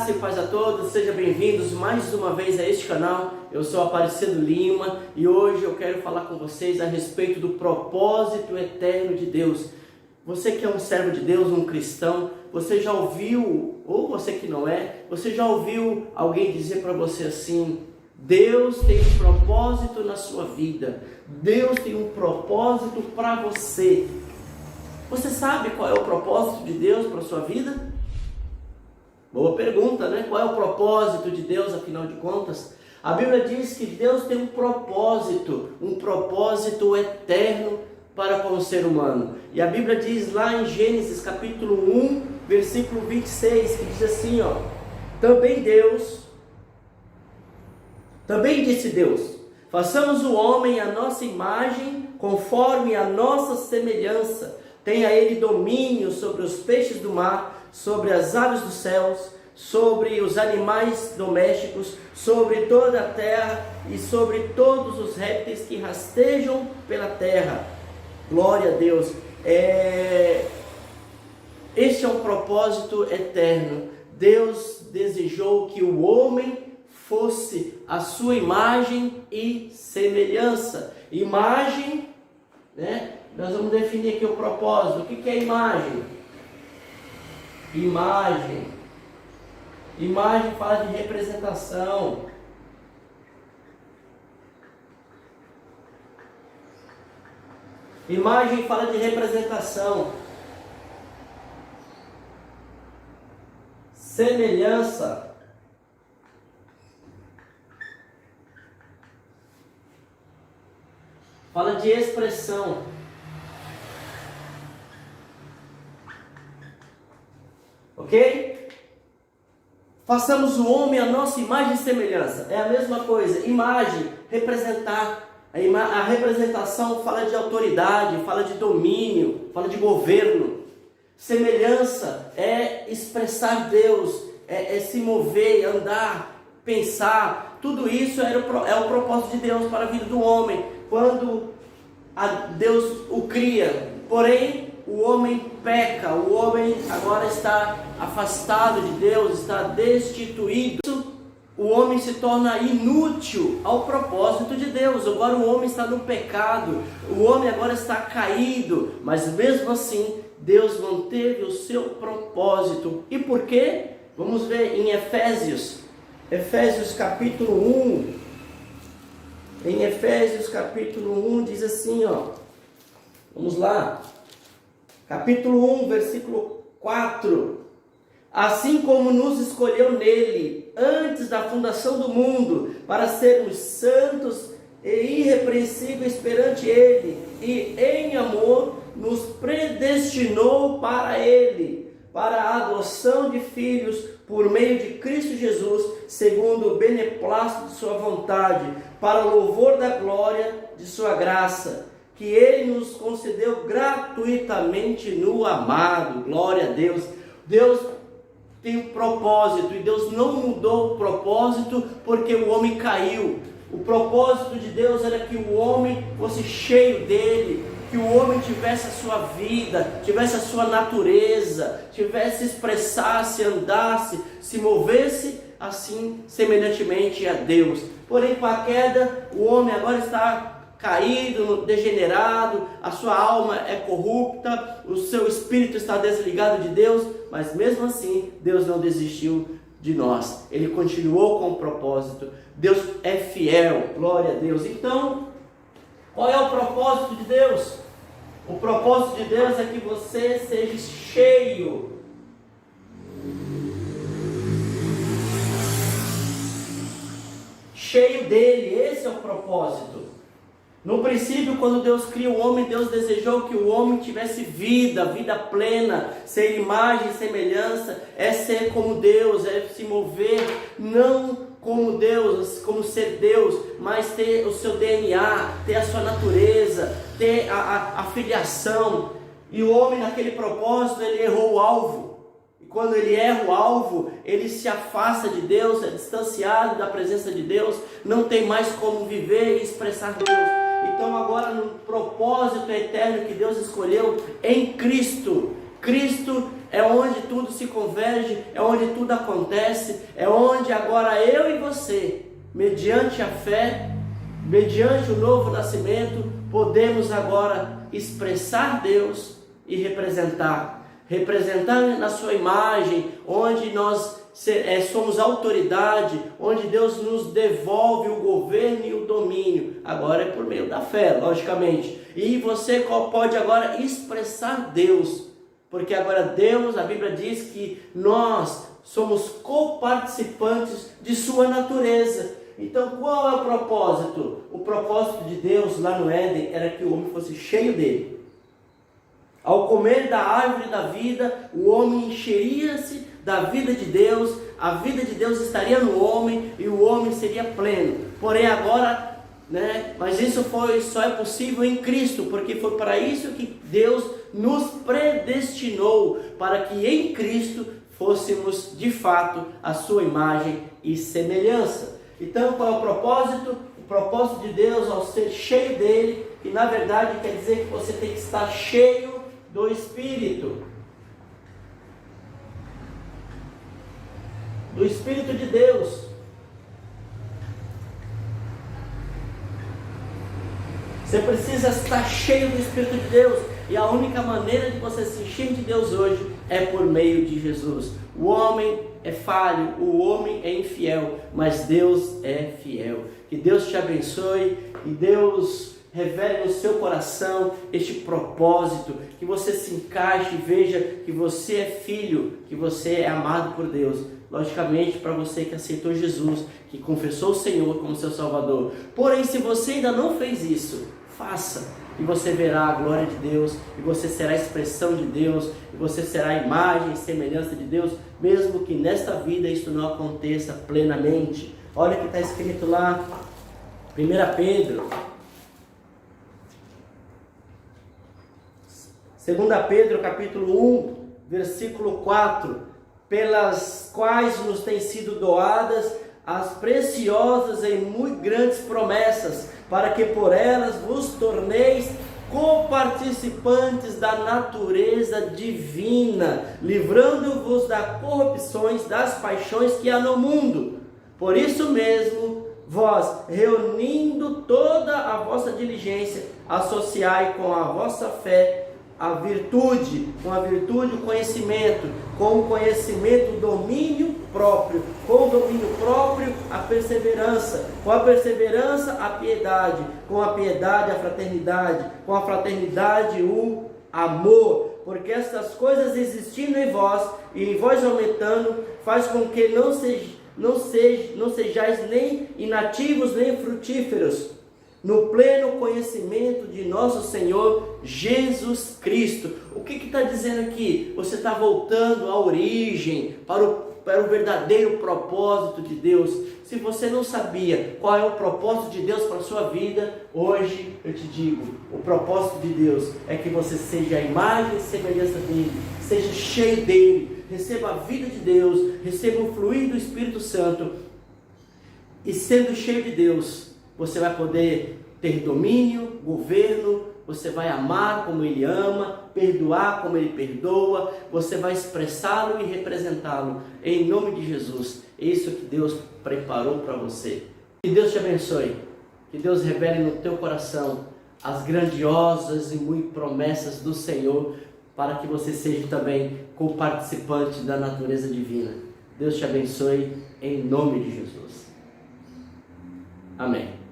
Graça e paz a todos, sejam bem-vindos mais uma vez a este canal. Eu sou Aparecido Lima e hoje eu quero falar com vocês a respeito do propósito eterno de Deus. Você que é um servo de Deus, um cristão, você já ouviu, ou você que não é, você já ouviu alguém dizer para você assim: Deus tem um propósito na sua vida, Deus tem um propósito para você. Você sabe qual é o propósito de Deus para a sua vida? Boa pergunta, né? Qual é o propósito de Deus, afinal de contas? A Bíblia diz que Deus tem um propósito eterno para com o ser humano. E a Bíblia diz lá em Gênesis capítulo 1, versículo 26, que diz assim, ó: Também disse Deus, façamos o homem à nossa imagem, conforme a nossa semelhança. Tenha ele domínio sobre os peixes do mar, sobre as aves dos céus, sobre os animais domésticos, sobre toda a terra e sobre todos os répteis que rastejam pela terra. Glória a Deus. Este é um propósito eterno. Deus desejou que o homem fosse a sua imagem e semelhança. Imagem, né? Nós vamos definir aqui o propósito. O que é imagem? Imagem fala de representação. Imagem fala de representação. Semelhança fala de expressão. Ok? Façamos o homem a nossa imagem e semelhança. É a mesma coisa. Imagem, representar. A representação fala de autoridade, fala de domínio, fala de governo. Semelhança é expressar Deus, é se mover, andar, pensar. Tudo isso é o propósito de Deus para a vida do homem, quando Deus o cria. Porém, o homem peca, o homem agora está afastado de Deus, está destituído. O homem se torna inútil ao propósito de Deus. Agora o homem está no pecado, o homem agora está caído, mas mesmo assim Deus manteve o seu propósito. E por quê? Vamos ver em Efésios capítulo 1. Em Efésios capítulo 1 diz assim, ó. Vamos lá. Capítulo 1, versículo 4. Assim como nos escolheu nele, antes da fundação do mundo, para sermos santos e irrepreensíveis perante ele, e em amor nos predestinou para ele, para a adoção de filhos por meio de Cristo Jesus, segundo o beneplácito de sua vontade, para o louvor da glória de sua graça, que ele nos concedeu gratuitamente no amado. Glória a Deus. Deus tem um propósito e Deus não mudou o propósito porque o homem caiu. O propósito de Deus era que o homem fosse cheio dele, que o homem tivesse a sua vida, tivesse a sua natureza, expressasse, andasse, se movesse assim semelhantemente a Deus. Porém, com a queda, o homem agora está caído, degenerado, a sua alma é corrupta, o seu espírito está desligado de Deus, mas mesmo assim, Deus não desistiu de nós, Ele continuou com o propósito. Deus é fiel, glória a Deus. Então, qual é o propósito de Deus? O propósito de Deus é que você seja cheio dele. Esse é o propósito. No princípio, quando Deus cria o homem, Deus desejou que o homem tivesse vida plena, ser imagem e semelhança, é ser como Deus, é se mover, não como Deus, como ser Deus, mas ter o seu DNA, ter a sua natureza, ter a filiação. E o homem, naquele propósito, ele errou o alvo. E quando ele erra o alvo, ele se afasta de Deus, é distanciado da presença de Deus, não tem mais como viver e expressar Deus. Então agora no propósito eterno que Deus escolheu em Cristo, Cristo é onde tudo se converge, é onde tudo acontece, é onde agora eu e você, mediante a fé, mediante o novo nascimento, podemos agora expressar Deus e representar na sua imagem, onde nós somos autoridade, onde Deus nos devolve o governo e o domínio. Agora é por meio da fé, logicamente. E você pode agora expressar Deus, porque agora Deus, a Bíblia diz que nós somos coparticipantes de sua natureza. Então qual é o propósito? O propósito de Deus lá no Éden era que o homem fosse cheio dele. Ao comer da árvore da vida, o homem encheria-se da vida de Deus, a vida de Deus estaria no homem e o homem seria pleno. Porém agora, mas isso só é possível em Cristo, porque foi para isso que Deus nos predestinou, para que em Cristo fôssemos de fato a sua imagem e semelhança. Então qual é o propósito? O propósito de Deus ao ser cheio dele, que na verdade quer dizer que você tem que estar cheio do Espírito. Do Espírito de Deus. Você precisa estar cheio do Espírito de Deus. E a única maneira de você se encher de Deus hoje é por meio de Jesus. O homem é falho, o homem é infiel, mas Deus é fiel. Que Deus te abençoe e Deus revele no seu coração este propósito, que você se encaixe e veja que você é filho, que você é amado por Deus. Logicamente, para você que aceitou Jesus, que confessou o Senhor como seu Salvador. Porém, se você ainda não fez isso, faça, e você verá a glória de Deus, e você será a expressão de Deus, e você será a imagem e semelhança de Deus, mesmo que nesta vida isso não aconteça plenamente. Olha o que está escrito lá, 1 Pedro. 2 Pedro capítulo 1, versículo 4, pelas quais nos têm sido doadas as preciosas e muito grandes promessas, para que por elas vos torneis coparticipantes da natureza divina, livrando-vos das corrupções, das paixões que há no mundo. Por isso mesmo, vós, reunindo toda a vossa diligência, associai com a vossa fé a virtude, com a virtude o conhecimento, com o conhecimento o domínio próprio, com o domínio próprio a perseverança, com a perseverança a piedade, com a piedade a fraternidade, com a fraternidade o amor, porque estas coisas existindo em vós e em vós aumentando, faz com que não sejais nem inativos nem frutíferos, no pleno conhecimento de nosso Senhor Jesus Cristo. O que está dizendo aqui? Você está voltando à origem, para o verdadeiro propósito de Deus. Se você não sabia qual é o propósito de Deus para a sua vida, hoje eu te digo, o propósito de Deus é que você seja a imagem e semelhança dele, seja cheio dele, receba a vida de Deus, receba o fluir do Espírito Santo, e sendo cheio de Deus, você vai poder ter domínio, governo, você vai amar como Ele ama, perdoar como Ele perdoa, você vai expressá-lo e representá-lo, em nome de Jesus. É isso que Deus preparou para você. Que Deus te abençoe, que Deus revele no teu coração as grandiosas e muitas promessas do Senhor, para que você seja também coparticipante da natureza divina. Deus te abençoe, em nome de Jesus. Amém.